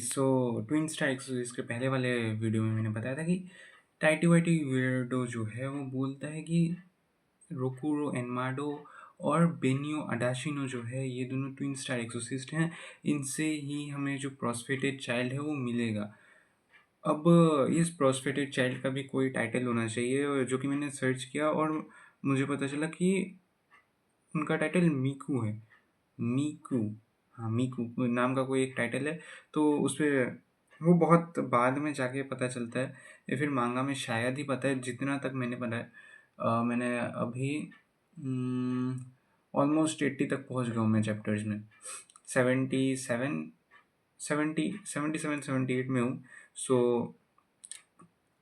सो twin star एक्सोसिस के पहले वाले वीडियो में मैंने बताया था कि टाइटी वाइटी वियर्डो जो है वो बोलता है कि रोकुरो एनमाडो और बेनियो अडाशिनो जो है ये दोनों ट्विन स्टार एक्सोसिस्ट हैं। इनसे ही हमें जो प्रोस्फेटेड चाइल्ड है वो मिलेगा। अब इस प्रोस्फेटेड चाइल्ड का भी कोई टाइटल होना चाहिए, और जो कि मैंने सर्च किया और मुझे पता चला कि उनका टाइटल मीकू है। मीकू, हाँ मीकू नाम का कोई एक टाइटल है। तो उसपे वो बहुत बाद में जाके पता चलता है, या फिर मांगा में शायद ही पता है, जितना तक मैंने पढ़ा है। मैंने अभी ऑलमोस्ट 80 तक पहुंच गया हूँ मैं चैप्टर्स में। 77 70 77 78 में हूँ। सो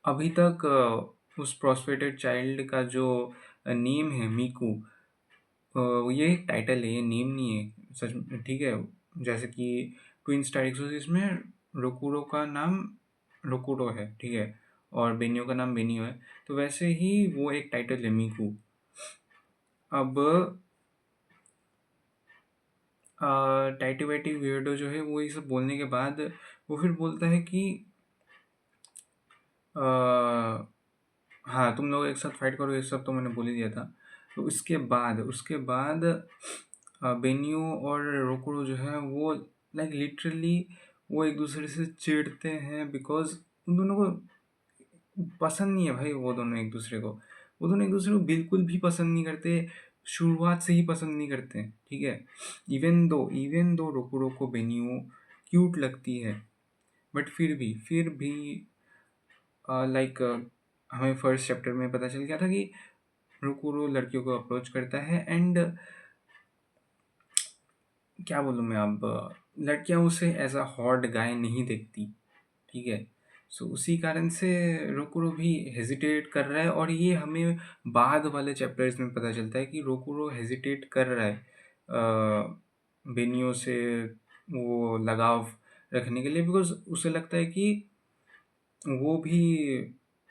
अभी तक उस प्रोस्पेटेड चाइल्ड का जो नेम है मीकू, ये एक टाइटल है, ये नेम नहीं है सच में, ठीक है। जैसे कि ट्विन स्टार एक्सोसिस में रोकुरो का नाम रोकुरो है, ठीक है, और बेनियो का नाम बेनियो है। तो वैसे ही वो एक टाइटल है मीकू। अब टाइटी वाइटी वियर्डो जो है वो ये सब बोलने के बाद वो फिर बोलता है कि अ, हाँ तुम लोग एक साथ फाइट करो, ये सब तो मैंने बोल ही दिया था। तो उसके बाद बेनियो और रोकुरो जो है वो लाइक लिटरली वो एक दूसरे से चिढ़ते हैं, बिकॉज उन दोनों को पसंद नहीं है भाई। वो दोनों एक दूसरे को बिल्कुल भी पसंद नहीं करते, शुरुआत से ही पसंद नहीं करते, ठीक है। इवन दो रोकुरो को बेनियो क्यूट लगती है, बट फिर भी लाइक हमें फर्स्ट चैप्टर में पता चल गया था कि रोकुरो लड़कियों को अप्रोच करता है, एंड क्या बोलूँ मैं अब, लड़कियां उसे एज अ हॉट गाय नहीं देखती, ठीक है। सो उसी कारण से रोकुरो भी हेजिटेट कर रहा है, और ये हमें बाद वाले चैप्टर्स में पता चलता है कि रोकुरो हेजिटेट कर रहा है बेनियो से वो लगाव रखने के लिए, बिकॉज उसे लगता है कि वो भी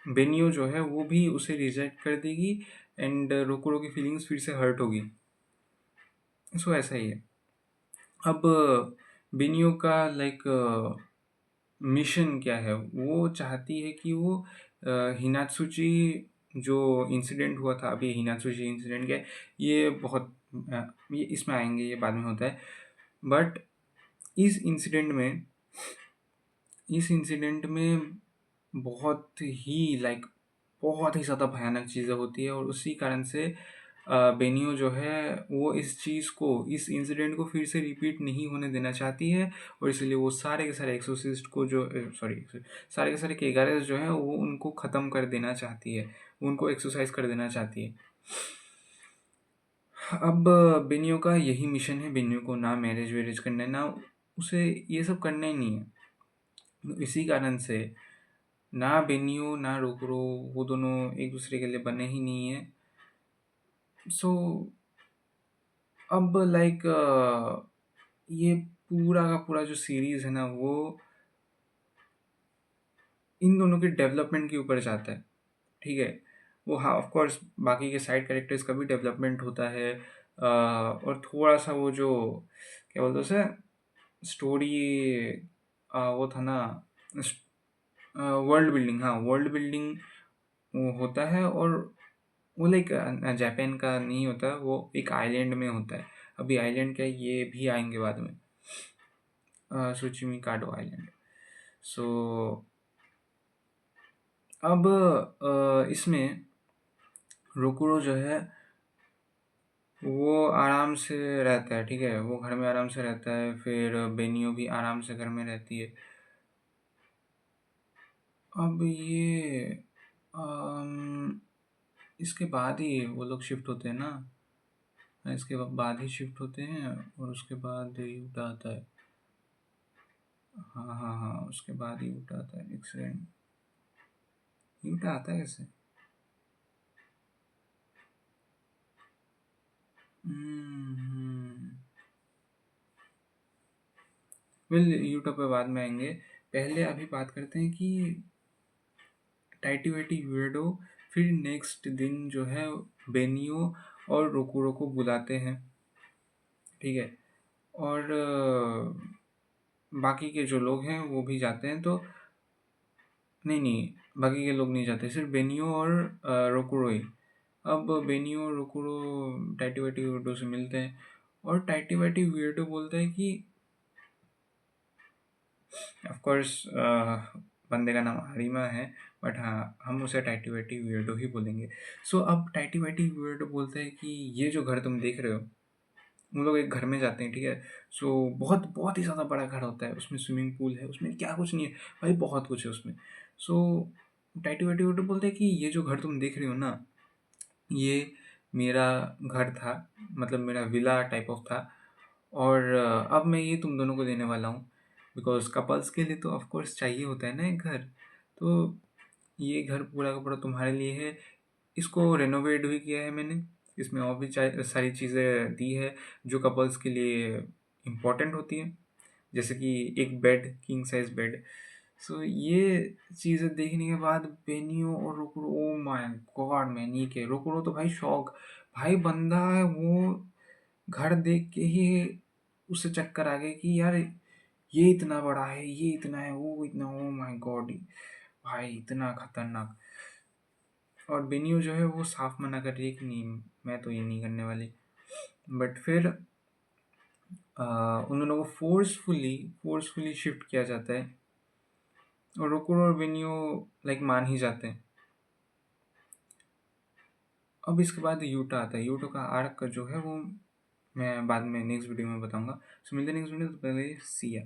बेनियो जो है वो भी उसे रिजेक्ट कर देगी, एंड रोकुरो की फीलिंग्स फिर से हर्ट होगी। सो ऐसा ही है। अब बेनियो का लाइक मिशन क्या है, वो चाहती है कि वो हिनात्सुची जो इंसिडेंट हुआ था, अभी हिनात्सुची इंसिडेंट क्या है, ये बहुत ये इसमें आएंगे, ये बाद में होता है। बट इस इंसिडेंट में इस इंसिडेंट में बहुत ही लाइक बहुत ही ज़्यादा भयानक चीज़ें होती है, और उसी कारण से बेनियो जो है वो इस इंसिडेंट को फिर से रिपीट नहीं होने देना चाहती है, और इसलिए वो सारे के सारे एक्सोसिस्ट को जो सॉरी सारे के सारे केगारेस जो है वो उनको ख़त्म कर देना चाहती है, उनको एक्सरसाइज कर देना चाहती है। अब बेनियो का यही मिशन है, बेनियो को ना मैरिज वैरिज करना है, ना उसे ये सब करना ही नहीं है। तो इसी कारण से ना बेनियो ना रोकुरो वो दोनों एक दूसरे के लिए बने ही नहीं है। सो अब लाइक ये पूरा का पूरा जो सीरीज है ना वो इन दोनों के डेवलपमेंट के ऊपर जाता है, ठीक है। वो हाँ ऑफ कोर्स बाकी के साइड कैरेक्टर्स का भी डेवलपमेंट होता है, और थोड़ा सा वो जो क्या बोलते हैं उसे स्टोरी, वो था ना, वर्ल्ड बिल्डिंग, हाँ वर्ल्ड बिल्डिंग वो होता है। और वो लाइक जापान का नहीं होता, वो एक आइलैंड में होता है। अभी आइलैंड क्या है ये भी आएंगे बाद में, सुचिमी काडो आइलैंड। सो अब इसमें रोकुरो जो है वो आराम से रहता है, ठीक है, वो घर में आराम से रहता है, फिर बेनियो भी आराम से घर में रहती है। अब ये इसके बाद ही वो लोग शिफ्ट होते हैं ना, इसके बाद ही शिफ्ट होते हैं, और उसके बाद यूटा आता है। हाँ हाँ हाँ, उसके बाद ही यूटा आता है, एक्सीडेंट यूटा आता है कैसे। वेल यूटा पे बाद में आएंगे। पहले अभी बात करते हैं कि टाइटी वाइटी वियर्डो फिर नेक्स्ट दिन जो है बेनियो और रोकुरो को बुलाते हैं, ठीक है। और बाकी के जो लोग हैं वो भी जाते हैं, तो नहीं, नहीं, बाकी के लोग नहीं जाते, सिर्फ़ बेनियो और रोकुरो ही। अब बेनियो और रोकुरो टाइटी वाइटी वीयर्डो से मिलते हैं, और टाइटी वाइटी वीयर्डो बोलता है कि ऑफ कोर्स बंदे का नाम हारिमा है, बट हाँ, हम उसे टाइटी वाइटी वीयर्डो ही बोलेंगे। सो अब टाइटी वाइटी वीयर्डो बोलता है कि ये जो घर तुम देख रहे हो, हम लोग एक घर में जाते हैं, ठीक है? सो बहुत बहुत ही ज़्यादा बड़ा घर होता है, उसमें स्विमिंग पूल है, उसमें क्या कुछ नहीं है, भाई बहुत कुछ है उसमें। सो टाइटी वाइटी वीयर्डो बोलते हैं कि ये जो घर तुम देख रहे हो ना, ये मेरा घर था, मतलब मेरा विला टाइप ऑफ था, और अब मैं ये तुम दोनों को देने वाला हूँ, बिकॉज़ कपल्स के लिए तो ऑफ कोर्स चाहिए होता है ना एक घर। तो ये घर पूरा का पूरा तुम्हारे लिए है। इसको रेनोवेट भी किया है मैंने, इसमें और भी सारी चीज़ें दी है जो कपल्स के लिए इम्पोर्टेंट होती हैं, जैसे कि एक बेड, किंग साइज़ बेड। सो ये चीज़ें देखने के बाद बेनियो और रोकुरो, ओह माय गॉड मैन! ये क्या है? रोकुरो तो भाई शॉक, भाई बंदा है वो, घर देख के ही उसे चक्कर आ गया कि यार ये इतना बड़ा है, ये इतना है, वो इतना, ओह माय गॉड! भाई इतना खतरनाक। और बेनियो जो है वो साफ मना कर रही है कि नहीं, मैं तो ये नहीं करने वाली। बट फिर उन दोनों को फोर्सफुली शिफ्ट किया जाता है, और रोकुरो और बेनियो लाइक मान ही जाते हैं। अब इसके बाद यूटा आता है। यूटा का आर्क जो है वो मैं बाद में नेक्स्ट वीडियो में बताऊंगा। सो मिलते हैं नेक्स्ट वीडियो, तो पहले सी या।